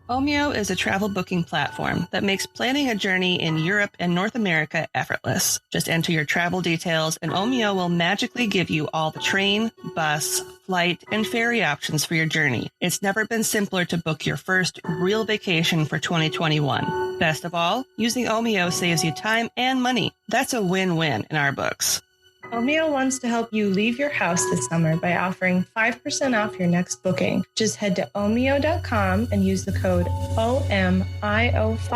Omio is a travel booking platform that makes planning a journey in Europe and North America effortless. Just enter your travel details and Omio will magically give you all the train, bus, flight, and ferry options for your journey. It's never been simpler to book your first real vacation for 2021. Best of all, using Omio saves you time and money. That's a win-win in our books. Omio wants to help you leave your house this summer by offering 5% off your next booking. Just head to omio.com and use the code OMIO5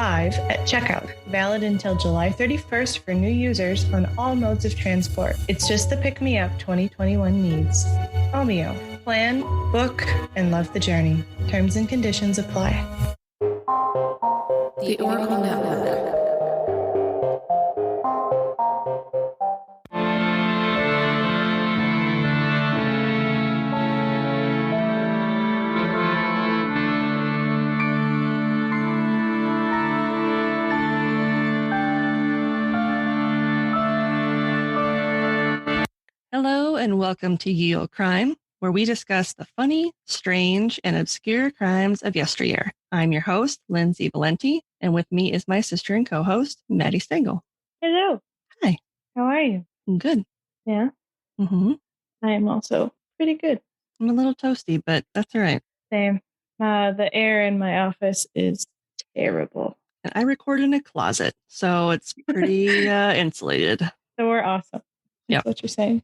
at checkout. Valid until July 31st for new users on all modes of transport. It's just the pick-me-up 2021 needs. Omio. Plan, book, and love the journey. Terms and conditions apply. The Oracle Network. Hello and welcome to Ye Olde Crime, where we discuss the funny, strange, and obscure crimes of yesteryear. I'm your host, Lindsay Valenti, and with me is my sister and co-host, Maddie Stengel. Hello. Hi. How are you? I'm good. Yeah? Mm-hmm. I am also pretty good. I'm a little toasty, but that's all right. Same. The air in my office is terrible. And I record in a closet, so it's pretty insulated. So we're awesome. That's Yep. what you're saying.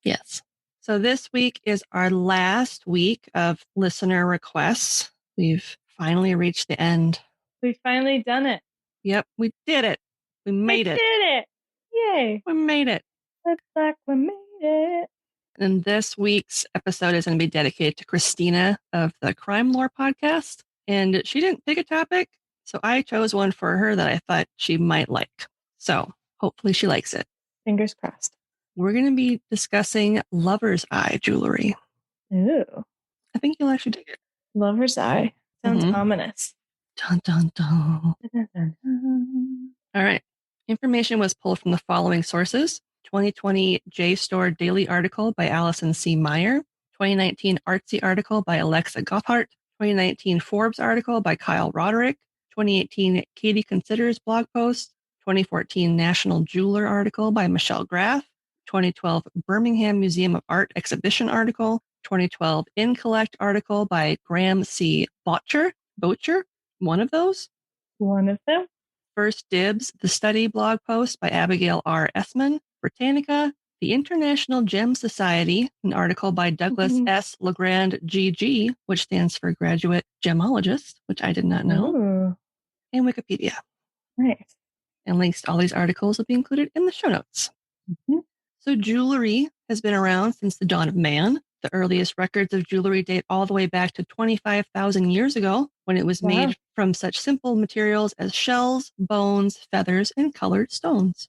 Yes. So this week is our last week of listener requests. We've finally reached the end. We've finally done it. Yep, we did it. We made it. We did it. Yay. We made it. Looks like we made it. And this week's episode is going to be dedicated to Christina of the Crime Lore podcast. And she didn't pick a topic, so I chose one for her that I thought she might like. So hopefully she likes it. Fingers crossed. We're going to be discussing lover's eye jewelry. Ooh. I think you'll actually dig it. Lover's eye. Sounds ominous. Dun, dun, dun. Dun, dun, dun. All right. Information was pulled from the following sources. 2020 JSTOR Daily article by Allison C. Meyer. 2019 Artsy article by Alexa Gotthard. 2019 Forbes article by Kyle Roderick. 2018 Katie Considers blog post. 2014 National Jeweler article by Michelle Graff. 2012 Birmingham Museum of Art exhibition article. 2012 In Collect article by Graham C. Bottcher, one of those. One of them. First Dibs, the study blog post by Abigail R. Essman. Britannica, the International Gem Society, an article by Douglas S. Legrand, GG, which stands for Graduate Gemologist, which I did not know, Ooh. and Wikipedia. Nice. And links to all these articles will be included in the show notes. Mm-hmm. So jewelry has been around since the dawn of man. The earliest records of jewelry date all the way back to 25,000 years ago, when it was made from such simple materials as shells, bones, feathers, and colored stones.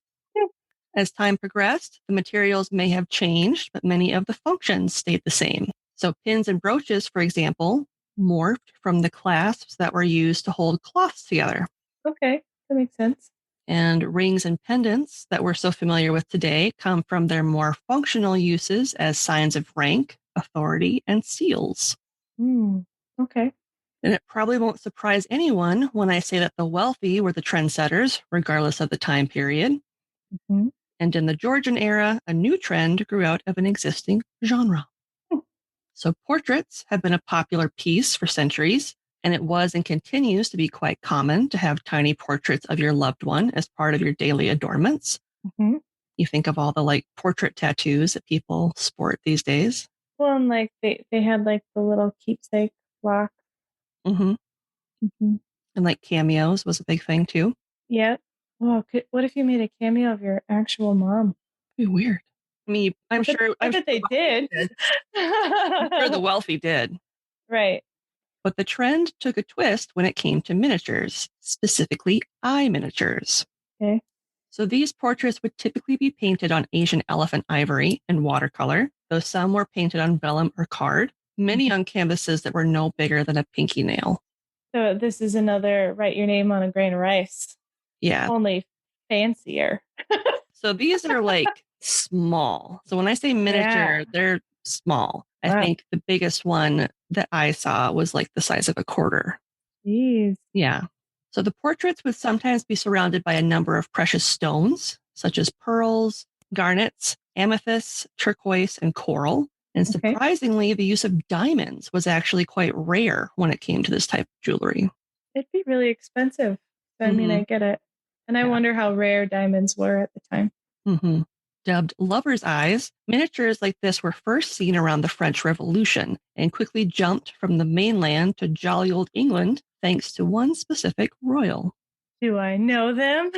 As time progressed, the materials may have changed, but many of the functions stayed the same. So pins and brooches, for example, morphed from the clasps that were used to hold cloths together. Okay, that makes sense. And rings and pendants that we're so familiar with today come from their more functional uses as signs of rank, authority, and seals. Okay. And it probably won't surprise anyone when I say that the wealthy were the trendsetters, regardless of the time period. Mm-hmm. And in the Georgian era, a new trend grew out of an existing genre. So portraits have been a popular piece for centuries, and it was and continues to be quite common to have tiny portraits of your loved one as part of your daily adornments. Mm-hmm. You think of all the portrait tattoos that people sport these days. Well, and they had the little keepsake block. Mm-hmm. Mm-hmm. And cameos was a big thing too. Yeah. Oh, what if you made a cameo of your actual mom? It'd be weird. I mean, I'm sure they did. I'm sure the wealthy did. Right. But the trend took a twist when it came to miniatures, specifically eye miniatures. Okay. So these portraits would typically be painted on Asian elephant ivory and watercolor, though some were painted on vellum or card, many on canvases that were no bigger than a pinky nail. So this is another write your name on a grain of rice. Yeah. Only fancier. So these are small. So when I say miniature, they're small. I think the biggest one that I saw was the size of a quarter. Jeez. Yeah. So the portraits would sometimes be surrounded by a number of precious stones, such as pearls, garnets, amethysts, turquoise, and coral. And Okay. surprisingly, the use of diamonds was actually quite rare when it came to this type of jewelry. It'd be really expensive. So, I mean, I get it. And I Yeah. wonder how rare diamonds were at the time. Mm-hmm. Dubbed lover's eyes, miniatures like this were first seen around the French Revolution and quickly jumped from the mainland to jolly old England thanks to one specific royal. Do I know them?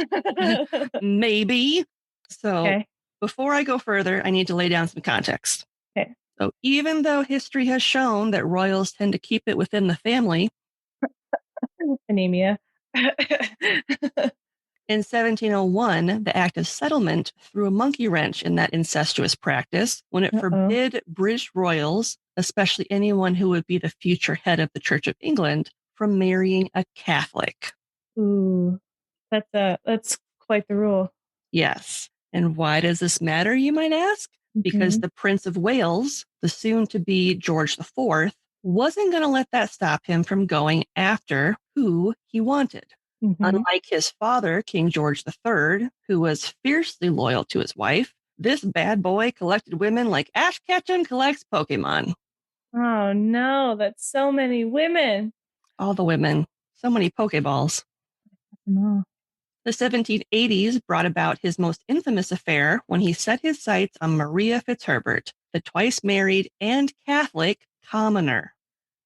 Maybe. So Okay. before I go further, I need to lay down some context. Okay. So even though history has shown that royals tend to keep it within the family, Anemia. in 1701, the Act of Settlement threw a monkey wrench in that incestuous practice when it forbid British royals, especially anyone who would be the future head of the Church of England, from marrying a Catholic. Ooh, that's quite the rule. Yes. And why does this matter, you might ask? Because the Prince of Wales, the soon-to-be George IV, wasn't going to let that stop him from going after who he wanted. Unlike his father, King George III, who was fiercely loyal to his wife, this bad boy collected women like Ash Ketchum collects Pokemon. Oh no, that's so many women. All the women. So many Pokeballs. No. The 1780s brought about his most infamous affair when he set his sights on Maria Fitzherbert, the twice married and Catholic commoner.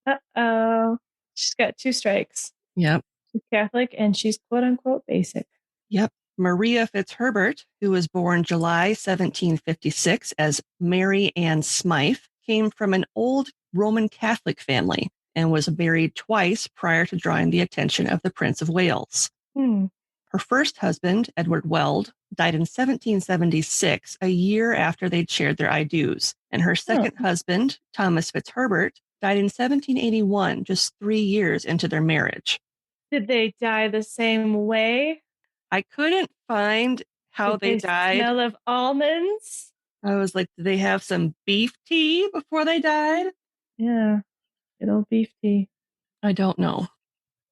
Uh-oh. She's got 2 strikes. Yep. She's Catholic and she's quote unquote basic. Yep. Maria Fitzherbert, who was born July 1756 as Mary Ann Smythe, came from an old Roman Catholic family and was married twice prior to drawing the attention of the Prince of Wales. Her first husband, Edward Weld, died in 1776, a year after they'd shared their I-do's. And her second husband, Thomas Fitzherbert, died in 1781, just 3 years into their marriage. Did they die the same way? I couldn't find how they died. Smell of almonds? I was like, did they have some beef tea before they died? Yeah, good old beef tea. I don't know.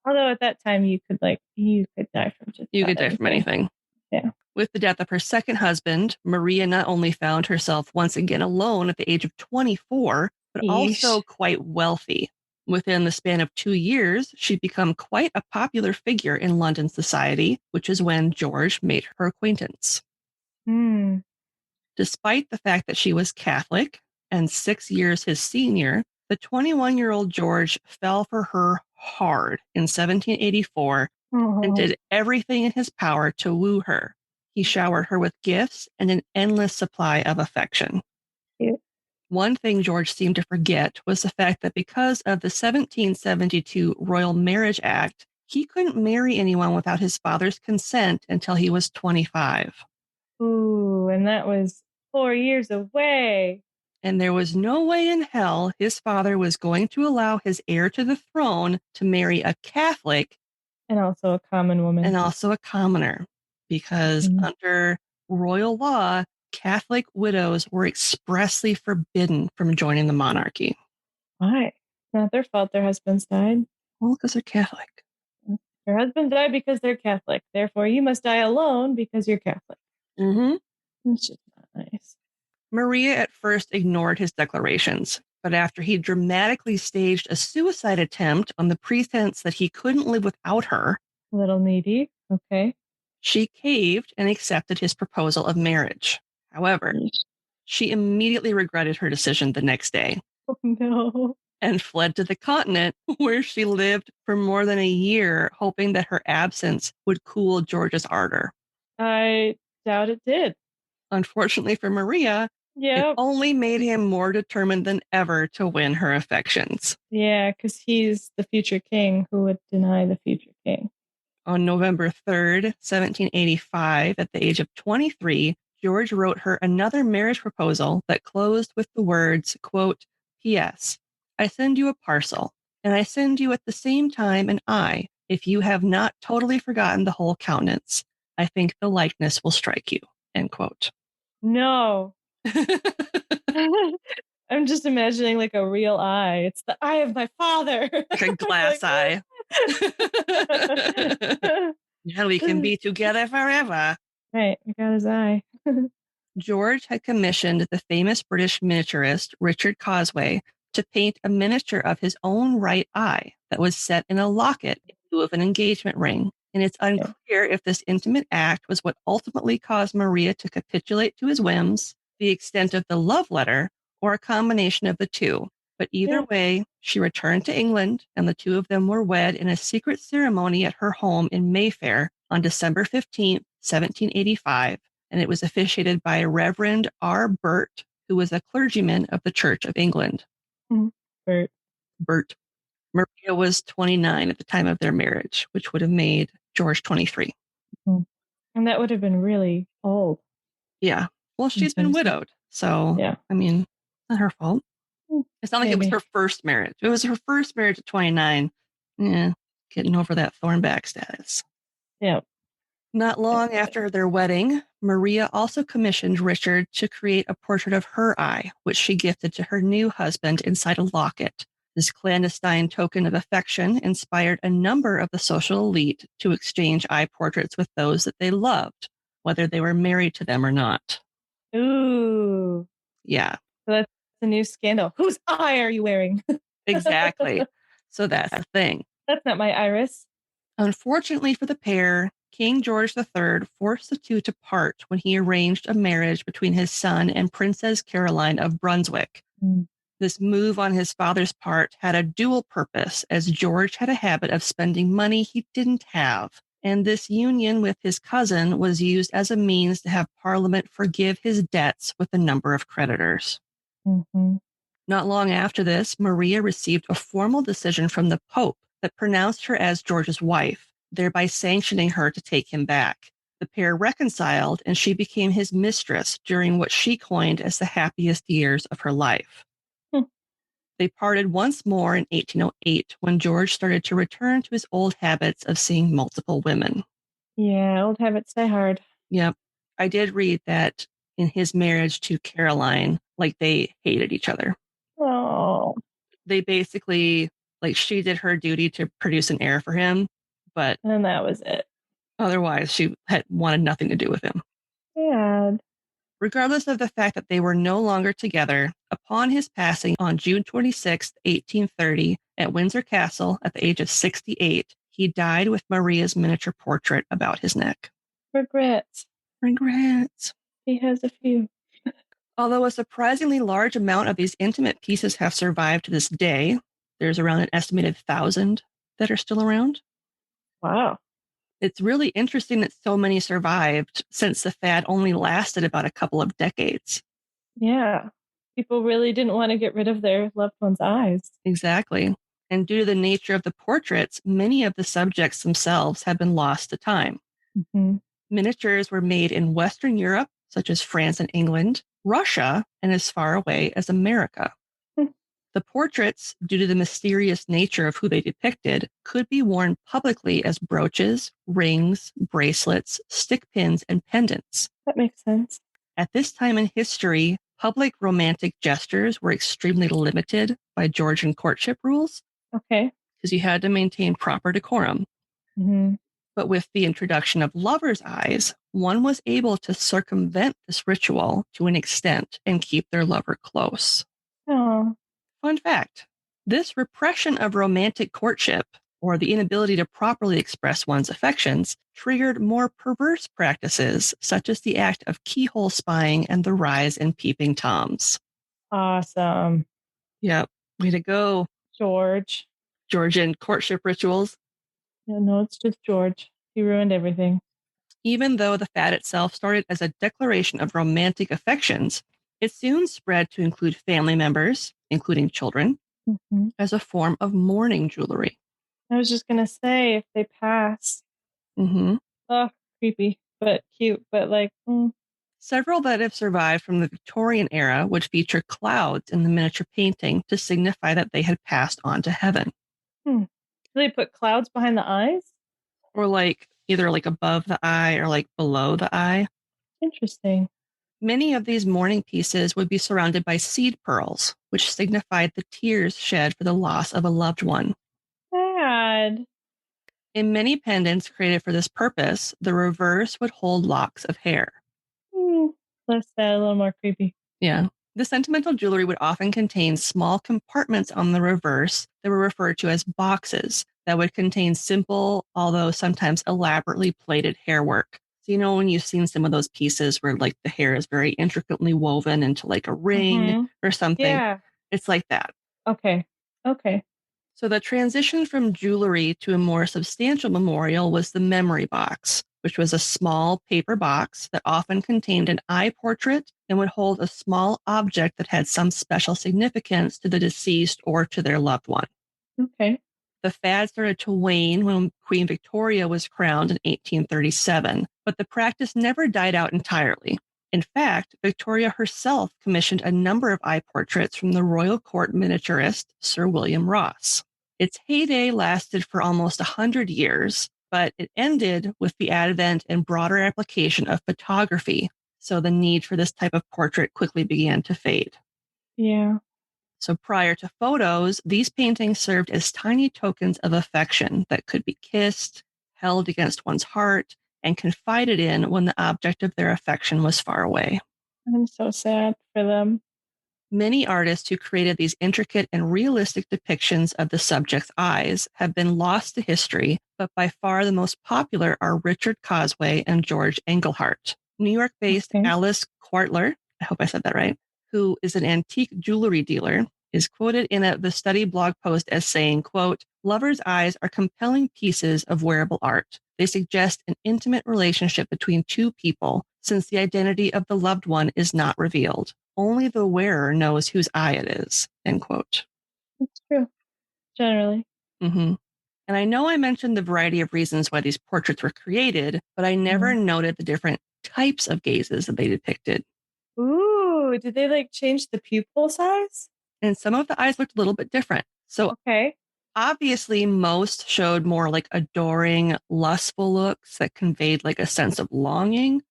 Although at that time you could die from just You could die from anything. Yeah. With the death of her second husband, Maria not only found herself once again alone at the age of 24, but also quite wealthy. Within the span of 2 years, she'd become quite a popular figure in London society, which is when George made her acquaintance. Despite the fact that she was Catholic and 6 years his senior, the 21-year-old George fell for her hard in 1784 and did everything in his power to woo her. He showered her with gifts and an endless supply of affection. One thing George seemed to forget was the fact that because of the 1772 Royal Marriage Act, he couldn't marry anyone without his father's consent until he was 25. Ooh, and that was 4 years away. And there was no way in hell his father was going to allow his heir to the throne to marry a Catholic and also a common woman. And also a commoner, because under royal law, Catholic widows were expressly forbidden from joining the monarchy. Why? It's not their fault their husbands died. Well, because they're Catholic. Their husbands died because they're Catholic. Therefore, you must die alone because you're Catholic. It's just not nice. Maria at first ignored his declarations, but after he dramatically staged a suicide attempt on the pretense that he couldn't live without her, a little needy, okay, she caved and accepted his proposal of marriage. However, she immediately regretted her decision the next day. Oh, no. And fled to the continent, where she lived for more than a year, hoping that her absence would cool George's ardor. I doubt it did. Unfortunately for Maria, it only made him more determined than ever to win her affections. Yeah, because he's the future king who would deny the future king. On November 3rd, 1785, at the age of 23, George wrote her another marriage proposal that closed with the words, quote, P.S. I send you a parcel, and I send you at the same time an eye, if you have not totally forgotten the whole countenance. I think the likeness will strike you, end quote. No. I'm just imagining like a real eye. It's the eye of my father. Like a glass eye. And we can be together forever. Right, I got his eye. George had commissioned the famous British miniaturist Richard Causeway to paint a miniature of his own right eye that was set in a locket in lieu of an engagement ring. And it's unclear if this intimate act was what ultimately caused Maria to capitulate to his whims, the extent of the love letter, or a combination of the two. But either way, she returned to England, and the two of them were wed in a secret ceremony at her home in Mayfair on December 15th, 1785, and it was officiated by Reverend R. Burt, who was a clergyman of the Church of England. Burt. Maria was 29 at the time of their marriage, which would have made George 23. And that would have been really old. Yeah. Well, she's been widowed. So, I mean, not her fault. It's not like it was her first marriage. It was her first marriage at 29. Yeah, getting over that thornback status. Yeah. Not long after their wedding, Maria also commissioned Richard to create a portrait of her eye, which she gifted to her new husband inside a locket. This clandestine token of affection inspired a number of the social elite to exchange eye portraits with those that they loved, whether they were married to them or not. Ooh. Yeah. So that's a new scandal. Whose eye are you wearing? Exactly. So that's the thing. That's not my iris. Unfortunately for the pair, King George III forced the two to part when he arranged a marriage between his son and Princess Caroline of Brunswick. This move on his father's part had a dual purpose, as George had a habit of spending money he didn't have, and this union with his cousin was used as a means to have Parliament forgive his debts with a number of creditors. Not long after this, Maria received a formal decision from the Pope that pronounced her as George's wife, thereby sanctioning her to take him back. The pair reconciled, and she became his mistress during what she coined as the happiest years of her life. They parted once more in 1808 when George started to return to his old habits of seeing multiple women. Yeah, old habits die hard. Yep. I did read that in his marriage to Caroline, like they hated each other. Oh. They basically, like she did her duty to produce an heir for him, but and that was it. Otherwise, she had wanted nothing to do with him. Sad. Regardless of the fact that they were no longer together, upon his passing on June 26, 1830, at Windsor Castle at the age of 68, he died with Maria's miniature portrait about his neck. Regrets. He has a few. Although a surprisingly large amount of these intimate pieces have survived to this day, there's around an estimated 1,000 that are still around. Wow. It's really interesting that so many survived since the fad only lasted about a couple of decades. Yeah. People really didn't want to get rid of their loved one's eyes. Exactly. And due to the nature of the portraits, many of the subjects themselves have been lost to time. Miniatures were made in Western Europe, such as France and England, Russia, and as far away as America. The portraits, due to the mysterious nature of who they depicted, could be worn publicly as brooches, rings, bracelets, stick pins, and pendants. That makes sense. At this time in history, public romantic gestures were extremely limited by Georgian courtship rules. Okay. Because you had to maintain proper decorum. But with the introduction of lovers' eyes, one was able to circumvent this ritual to an extent and keep their lover close. Oh. Fun fact, this repression of romantic courtship, or the inability to properly express one's affections, triggered more perverse practices, such as the act of keyhole spying and the rise in peeping toms. Awesome. Yep. Way to go, George. Georgian courtship rituals. Yeah, no, it's just George. He ruined everything. Even though the fad itself started as a declaration of romantic affections, it soon spread to include family members, including children, as a form of mourning jewelry. I was just going to say, if they pass. Oh, creepy, but cute, but like... Several that have survived from the Victorian era would feature clouds in the miniature painting to signify that they had passed on to heaven. Do they put clouds behind the eyes? Or like either like above the eye or like below the eye. Interesting. Many of these mourning pieces would be surrounded by seed pearls, which signified the tears shed for the loss of a loved one. Sad. In many pendants created for this purpose, the reverse would hold locks of hair. Less sad, a little more creepy. Yeah. The sentimental jewelry would often contain small compartments on the reverse that were referred to as boxes that would contain simple, although sometimes elaborately plated hair work. So, when you've seen some of those pieces where like the hair is very intricately woven into like a ring or something. Yeah. It's like that. Okay. So the transition from jewelry to a more substantial memorial was the memory box, which was a small paper box that often contained an eye portrait and would hold a small object that had some special significance to the deceased or to their loved one. Okay. The fad started to wane when Queen Victoria was crowned in 1837, but the practice never died out entirely. In fact, Victoria herself commissioned a number of eye portraits from the royal court miniaturist Sir William Ross. Its heyday lasted for almost 100 years, but it ended with the advent and broader application of photography, so the need for this type of portrait quickly began to fade. Yeah. So prior to photos, these paintings served as tiny tokens of affection that could be kissed, held against one's heart, and confided in when the object of their affection was far away. I'm so sad for them. Many artists who created these intricate and realistic depictions of the subject's eyes have been lost to history, but by far the most popular are Richard Cosway and George Engelhardt. New York-based Alice Quartler, I hope I said that right, who is an antique jewelry dealer, is quoted in the study blog post as saying, quote, "Lovers' eyes are compelling pieces of wearable art. They suggest an intimate relationship between two people, since the identity of the loved one is not revealed. Only the wearer knows whose eye it is," end quote. That's true. Generally. Mm-hmm. And I know I mentioned the variety of reasons why these portraits were created, but I never noted the different types of gazes that they depicted. Ooh, did they like change the pupil size? And some of the eyes looked a little bit different. So obviously most showed more like adoring, lustful looks that conveyed like a sense of longing.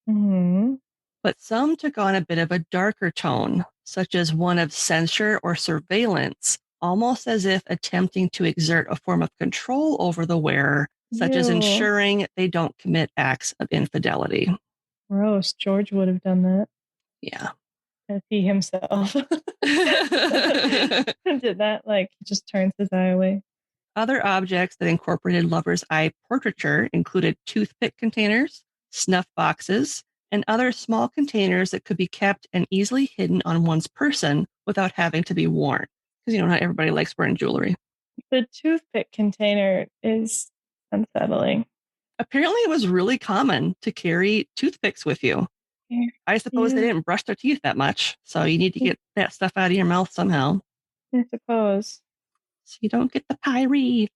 But some took on a bit of a darker tone, such as one of censure or surveillance, almost as if attempting to exert a form of control over the wearer, such as ensuring they don't commit acts of infidelity. Gross. George would have done that. Yeah. If he himself did that, like he just turns his eye away. Other objects that incorporated lover's eye portraiture included toothpick containers, snuff boxes, and other small containers that could be kept and easily hidden on one's person without having to be worn. Because not everybody likes wearing jewelry. The toothpick container is unsettling. Apparently, it was really common to carry toothpicks with you. I suppose they didn't brush their teeth that much, so you need to get that stuff out of your mouth somehow. I suppose. So you don't get the pyrene.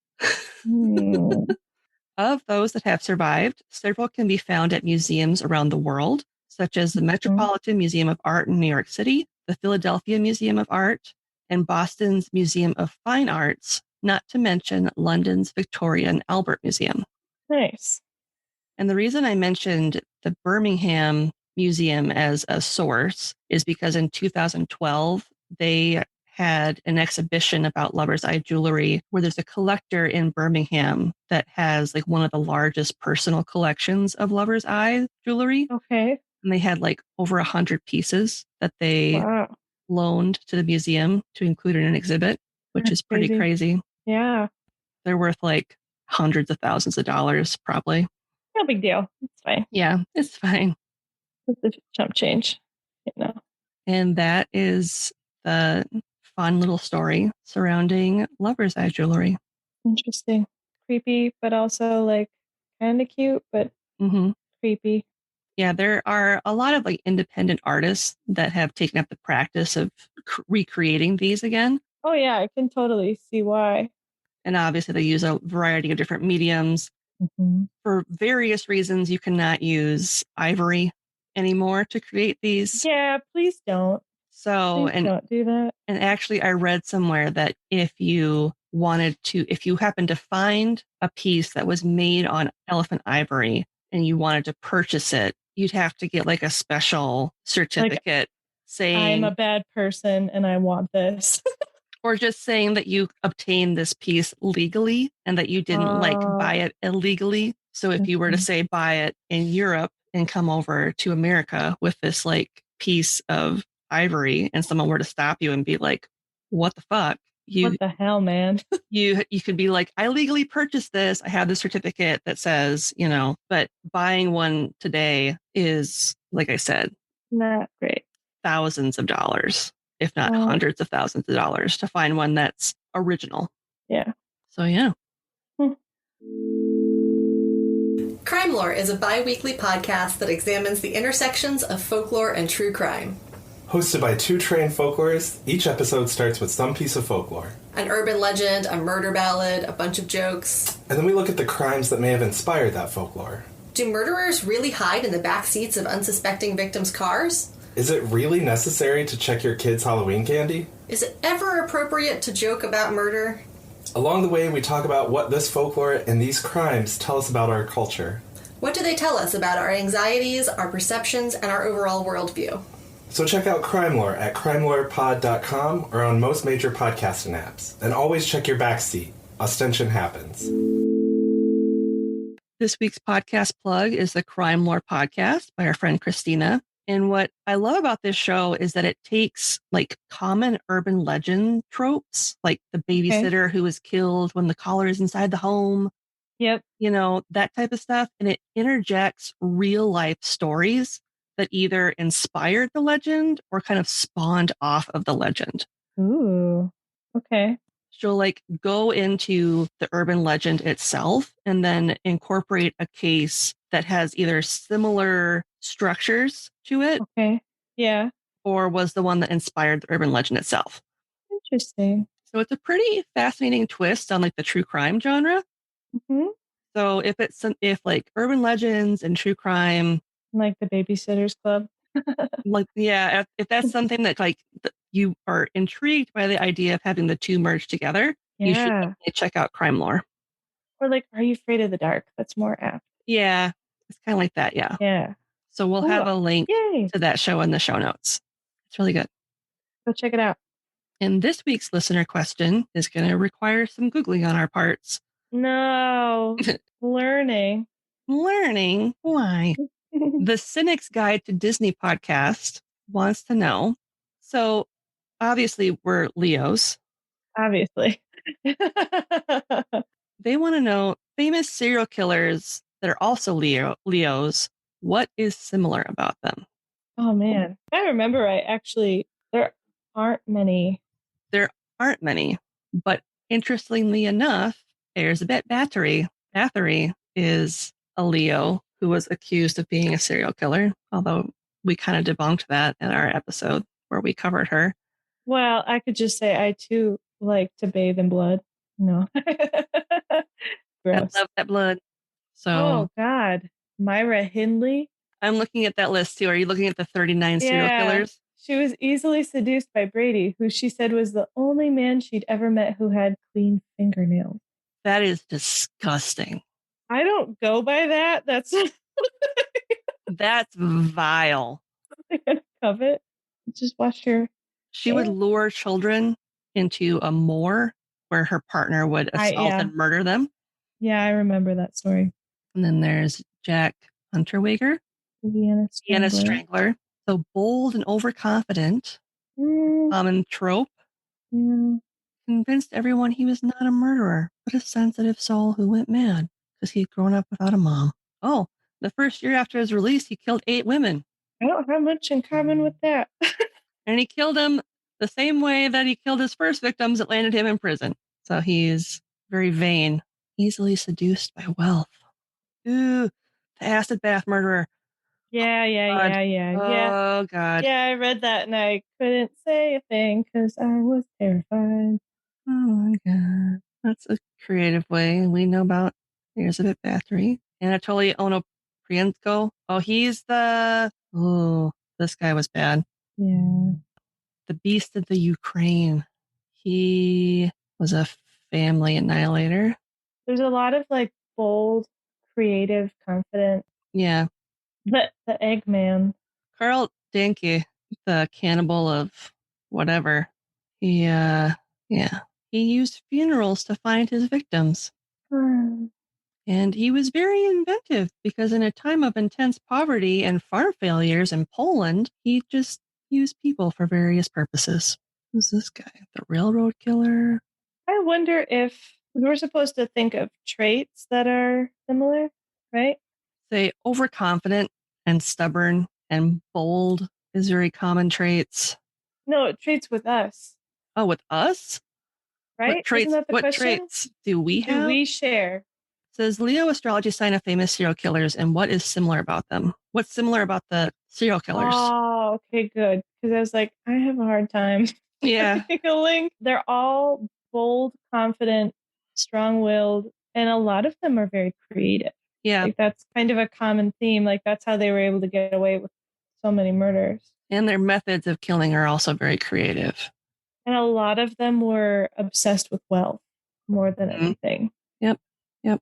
Of those that have survived, several can be found at museums around the world, such as the Metropolitan Museum of Art in New York City, the Philadelphia Museum of Art, and Boston's Museum of Fine Arts, not to mention London's Victoria and Albert Museum. Nice. And the reason I mentioned the Birmingham Museum as a source is because in 2012, they had an exhibition about lover's eye jewelry where there's a collector in Birmingham that has like one of the largest personal collections of lover's eye jewelry. Okay. And they had like over 100 pieces that they loaned to the museum to include in an exhibit, which is pretty crazy. Yeah. They're worth like hundreds of thousands of dollars, probably. No big deal. It's fine. Yeah, it's fine. It's a chump change. And that is the fun little story surrounding lover's eye jewelry. Interesting. Creepy, but also like kind of cute, but creepy. Yeah, there are a lot of like independent artists that have taken up the practice of recreating these again. Oh yeah, I can totally see why. And obviously they use a variety of different mediums. For various reasons, you cannot use ivory anymore to create these. Yeah, please don't. So, please don't do that. And actually, I read somewhere that if you happen to find a piece that was made on elephant ivory and you wanted to purchase it, you'd have to get like a special certificate saying, I'm a bad person and I want this. Or just saying that you obtained this piece legally and that you didn't buy it illegally. So if you were to say buy it in Europe and come over to America with this piece of ivory and someone were to stop you and be like, what the fuck? What the hell, man? you could be like, I legally purchased this. I have the certificate that says, but buying one today is, like I said, not great. Thousands of dollars, if not hundreds of thousands of dollars to find one that's original. Yeah. So, yeah. Crime Lore is a bi-weekly podcast that examines the intersections of folklore and true crime. Hosted by two trained folklorists, each episode starts with some piece of folklore. An urban legend, a murder ballad, a bunch of jokes. And then we look at the crimes that may have inspired that folklore. Do murderers really hide in the back seats of unsuspecting victims' cars? Is it really necessary to check your kids' Halloween candy? Is it ever appropriate to joke about murder? Along the way, we talk about what this folklore and these crimes tell us about our culture. What do they tell us about our anxieties, our perceptions, and our overall worldview? So check out Crime Lore at crimelorepod.com or on most major podcasting apps. And always check your backseat. Ostension happens. This week's podcast plug is the Crime Lore podcast by our friend Christina. And what I love about this show is that it takes common urban legend tropes, like the babysitter who was killed when the caller is inside the home. Yep. That type of stuff. And it interjects real life stories that either inspired the legend or kind of spawned off of the legend. Ooh, okay. She'll go into the urban legend itself and then incorporate a case that has either similar structures to it. Okay. Yeah. Or was the one that inspired the urban legend itself. Interesting. So it's a pretty fascinating twist on the true crime genre. Mm-hmm. So if urban legends and true crime, like the Babysitters Club, if that's something that you are intrigued by the idea of having the two merged together, you should definitely check out Crime Lore. Or Are You Afraid of the Dark? That's more apt. Yeah, it's kind of like that. Yeah. Yeah. So we'll have a link to that show in the show notes. It's really good. Go check it out. And this week's listener question is going to require some Googling on our parts. No. Learning. Why? The Cynic's Guide to Disney podcast wants to know. So obviously we're Leos. Obviously. They want to know famous serial killers that are also Leos. What is similar about them? Oh, man. If I remember right, actually, there aren't many. There aren't many. But interestingly enough, Elizabeth Bathory is a Leo who was accused of being a serial killer, although we kind of debunked that in our episode where we covered her. Well, I could just say I, too, like to bathe in blood. No. Gross. I love that blood. So, oh, God. Myra Hindley. I'm looking at that list, too. Are you looking at the 39 serial killers? She was easily seduced by Brady, who she said was the only man she'd ever met who had clean fingernails. That is disgusting. I don't go by that. That's that's vile. I'm gonna covet. Just watch her. She would lure children into a moor where her partner would assault and murder them. Yeah, I remember that story. And then there's Jack Unterweger, Vienna Strangler. So bold and overconfident, common trope. Yeah. Convinced everyone he was not a murderer, but a sensitive soul who went mad because he'd grown up without a mom. Oh, the first year after his release, he killed 8 women. I don't have much in common with that. And he killed them the same way that he killed his first victims that landed him in prison. So he's very vain, easily seduced by wealth. Ooh, the acid bath murderer. Yeah. Oh, God. Yeah, I read that and I couldn't say a thing because I was terrified. Oh, my God. That's a creative way. We know about Elizabeth Bathory. Anatoly Onoprienko. Oh, he's this guy was bad. Yeah. The Beast of the Ukraine. He was a family annihilator. There's a lot of bold, creative, confident. Yeah. The Eggman. Karl Danke, the cannibal of whatever. He Yeah. He used funerals to find his victims. And he was very inventive because in a time of intense poverty and farm failures in Poland, he just used people for various purposes. Who's this guy? The railroad killer? I wonder if we're supposed to think of traits that are similar, right? Say overconfident and stubborn and bold is very common traits. No, traits with us, Oh, with us? right? Isn't that the What question? traits do we have? Do we share? It says Leo astrology sign of famous serial killers and what is similar about them? What's similar about the serial killers? Oh, okay, good. Because I was like, I have a hard time. Yeah. A link. They're all bold, confident, strong-willed, and a lot of them are very creative. Yeah. Like that's kind of a common theme. Like that's how they were able to get away with so many murders. And their methods of killing are also very creative. And a lot of them were obsessed with wealth more than anything. Yep. Yep.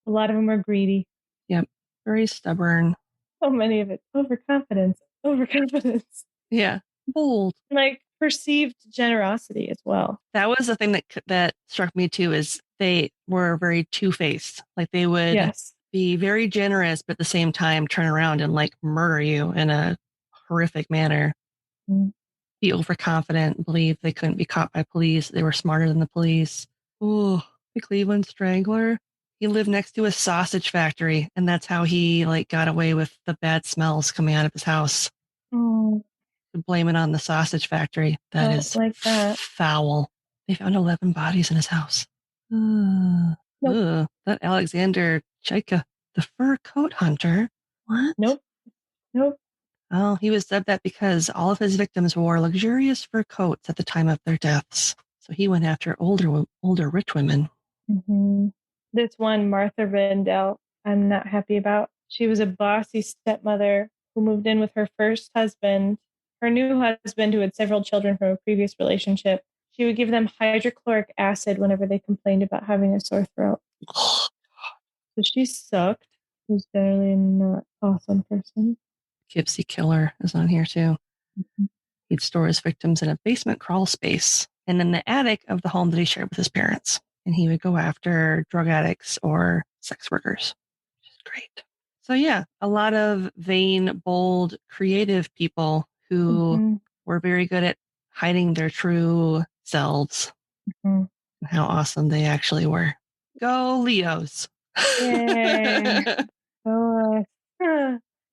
A lot of them were greedy. Yep. Very stubborn. So many of it. Overconfidence. Yeah. Bold. Like perceived generosity as well. That was the thing that struck me too, is they were very two-faced. Like they would be very generous, but at the same time turn around and like murder you in a horrific manner. Be overconfident, believe they couldn't be caught by police. They were smarter than the police. Oh, the Cleveland Strangler. He lived next to a sausage factory, and that's how he like got away with the bad smells coming out of his house. Blame it on the sausage factory. That is like foul. They found 11 bodies in his house. That Alexander Chaika, the fur coat hunter. What? Nope. Oh, he was dubbed that because all of his victims wore luxurious fur coats at the time of their deaths. So he went after older rich women. This one, Martha Rendell, I'm not happy about. She was a bossy stepmother who moved in with her first husband, her new husband who had several children from a previous relationship. She would give them hydrochloric acid whenever they complained about having a sore throat. So she sucked. She was generally not an awesome person. Gypsy Killer is on here too. He'd store his victims in a basement crawl space and in the attic of the home that he shared with his parents. And he would go after drug addicts or sex workers, which is great. So yeah, a lot of vain, bold, creative people who were very good at hiding their true selves and how awesome they actually were. Go Leos. Yay.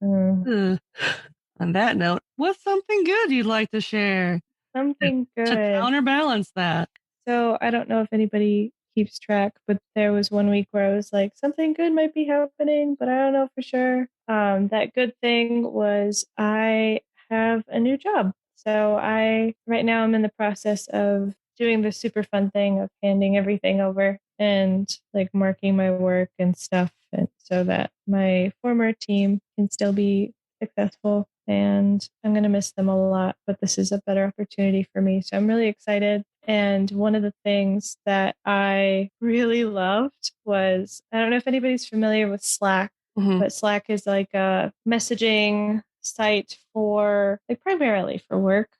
On that note, what's something good you'd like to share? Something good. To counterbalance that. So I don't know if anybody keeps track, but there was one week where I was like, something good might be happening, but I don't know for sure. That good thing was I have a new job. So right now I'm in the process of doing the super fun thing of handing everything over and like marking my work and stuff, and so that my former team can still be successful. And I'm going to miss them a lot, but this is a better opportunity for me. So I'm really excited. And one of the things that I really loved was, I don't know if anybody's familiar with Slack, but Slack is like a messaging site for like primarily for work.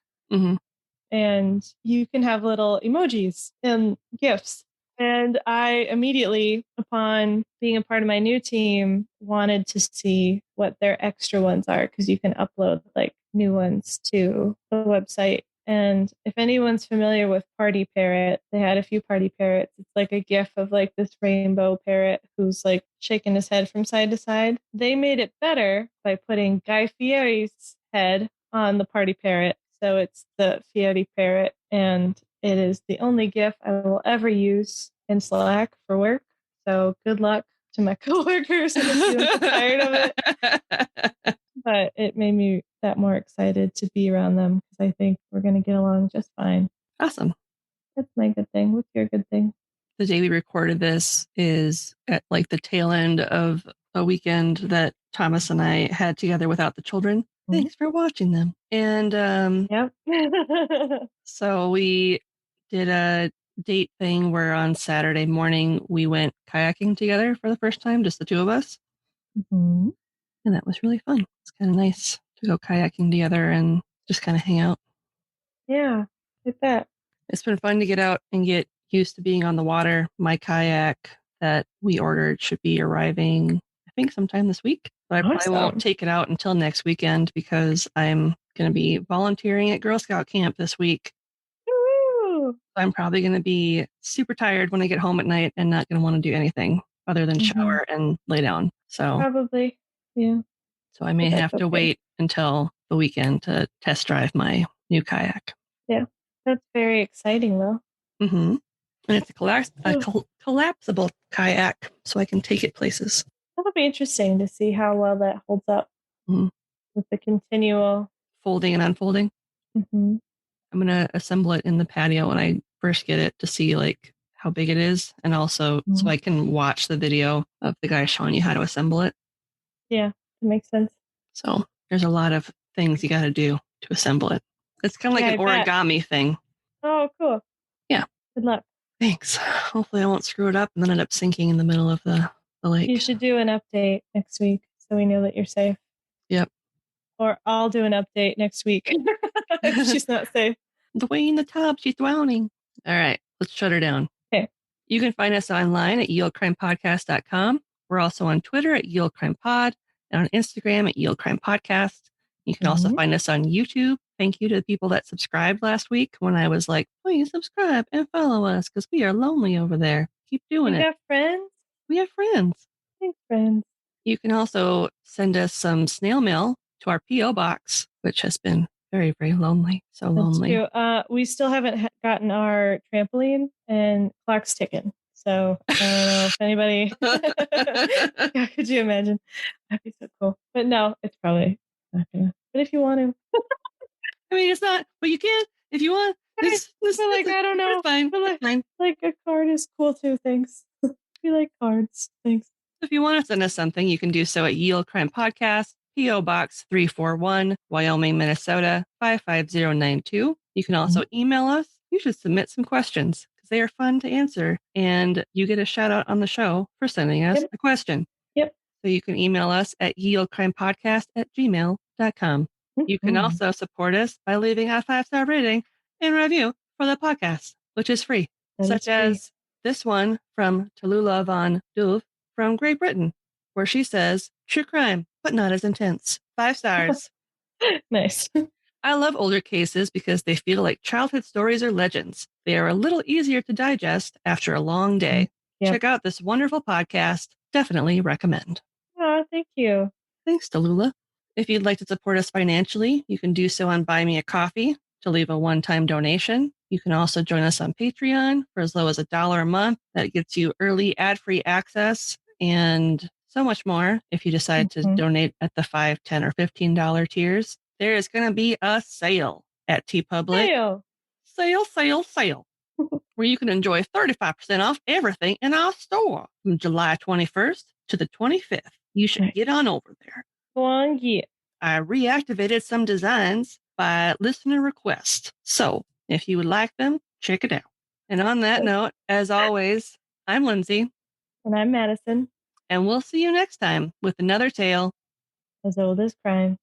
And you can have little emojis and GIFs. And I immediately, upon being a part of my new team, wanted to see what their extra ones are, because you can upload like new ones to the website. And if anyone's familiar with Party Parrot, they had a few Party Parrots. It's like a GIF of like this rainbow parrot who's like shaking his head from side to side. They made it better by putting Guy Fieri's head on the Party Parrot. So it's the Fieri Parrot, and it is the only GIF I will ever use in Slack for work. So good luck to my coworkers if you're tired of it. But it made me that more excited to be around them because I think we're going to get along just fine. Awesome. That's my good thing. What's your good thing? The day we recorded this is at like the tail end of a weekend that Thomas and I had together without the children. Thanks for watching them. And so we did a date thing where on Saturday morning we went kayaking together for the first time, just the two of us. And that was really fun. It's kind of nice to go kayaking together and just kind of hang out. Yeah, like that. It's been fun to get out and get used to being on the water. My kayak that we ordered should be arriving, I think, sometime this week. But I probably won't take it out until next weekend because I'm going to be volunteering at Girl Scout camp this week. Woo! I'm probably going to be super tired when I get home at night and not going to want to do anything other than shower and lay down. So probably, yeah. So I may have to wait until the weekend to test drive my new kayak. Yeah, that's very exciting, though. Mm-hmm. And it's a collapsible kayak, so I can take it places. That'll be interesting to see how well that holds up with the continual folding and unfolding. Mm-hmm. I'm going to assemble it in the patio when I first get it to see like how big it is, and also so I can watch the video of the guy showing you how to assemble it. Yeah, that makes sense. So there's a lot of things you got to do to assemble it. It's kind of like an origami thing. Oh, cool. Yeah. Good luck. Thanks. Hopefully I won't screw it up and then end up sinking in the middle of the lake. You should do an update next week so we know that you're safe. Yep. Or I'll do an update next week if she's not safe. Way in the tub, she's drowning. All right, let's shut her down. Okay. You can find us online at yieldcrimepodcast.com. We're also on Twitter at yieldcrimepod and on Instagram at yieldcrimepodcast. You can also find us on YouTube. Thank you to the people that subscribed last week when I was like, please subscribe and follow us because we are lonely over there. Keep doing it. We have friends? We have friends. Thanks, friends. You can also send us some snail mail to our P.O. box, which has been very, very lonely. So lonely. That's true. We still haven't gotten our trampoline and clock's ticking. So I don't know if anybody... Yeah, could you imagine? That'd be so cool. But no, it's probably not gonna. But if you want to... I mean, it's not, but you can if you want. This like, I don't know. It's fine. But fine. Like a card is cool too. Thanks. We like cards. Thanks. If you want to send us something, you can do so at Yield Crime Podcast, P.O. Box 341, Wyoming, Minnesota 55092. You can also email us. You should submit some questions because they are fun to answer, and you get a shout out on the show for sending us a question. Yep. So you can email us at yieldcrimepodcast@gmail.com. You can also support us by leaving a 5-star rating and review for the podcast, which is free, such as this one from Tallulah Von Duve from Great Britain, where she says, true crime, but not as intense. 5 stars. Nice. I love older cases because they feel like childhood stories or legends. They are a little easier to digest after a long day. Check out this wonderful podcast. Definitely recommend. Oh, thank you. Thanks, Tallulah. If you'd like to support us financially, you can do so on Buy Me a Coffee to leave a one-time donation. You can also join us on Patreon for as low as $1 a month. That gets you early ad-free access and so much more if you decide to donate at the $5, $10, or $15 tiers. There is going to be a sale at TeePublic. Sale. Where you can enjoy 35% off everything in our store from July 21st to the 25th. You should get on over there. I reactivated some designs by listener request. So if you would like them, check it out. And on that note, as always, I'm Lindsay. And I'm Madison. And we'll see you next time with another tale as old as crime.